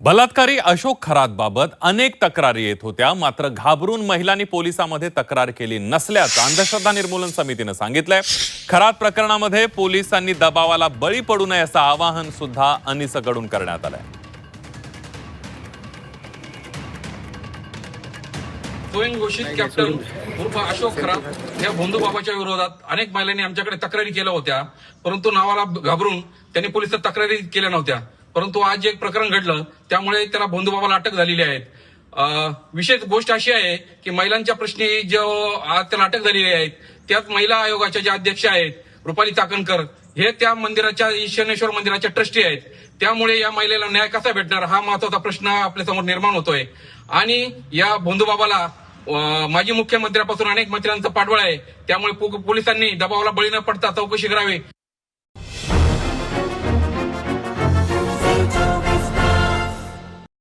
बलात्कारी अशोक खरातबाबत अनेक तक्रारी येत होत्या, मात्र घाबरून महिलांनी पोलिसांमध्ये तक्रार केली नसल्याचं अंधश्रद्धा निर्मूलन समितीनं सांगितलंय। खरात प्रकरणामध्ये पोलिसांनी दबावाला बळी पडू नये असं आवाहन सुद्धा अनिसकडून करण्यात आलंय। स्वयंघोषित कॅप्टन उर्फ अशोक खरात या भोंदूबाबाच्या विरोधात अनेक महिलांनी आमच्याकडे तक्रारी केल्या होत्या, परंतु नावाला घाबरून त्यांनी पोलिसात तक्रारी केल्या नव्हत्या। परंतु आज एक प्रकरण घडलं, त्यामुळे त्याला भोंदूबाबाला अटक झालेली आहे। विशेष गोष्ट अशी आहे की महिलांच्या प्रश्नी जो आज त्याला अटक झालेली आहे, त्यात महिला आयोगाच्या ज्या अध्यक्ष आहेत रुपाली चाकणकर, हे त्या मंदिराच्या ईशानेश्वर मंदिराच्या ट्रस्टी आहेत। त्यामुळे या महिलेला न्याय कसा भेटणार हा महत्वाचा प्रश्न आपल्या समोर निर्माण होतोय। आणि या भोंदूबाबाला माजी मुख्यमंत्र्यापासून अनेक मंत्र्यांचा पाठबळ आहे, त्यामुळे पोलिसांनी दबावाला बळी न पडता चौकशी करावी।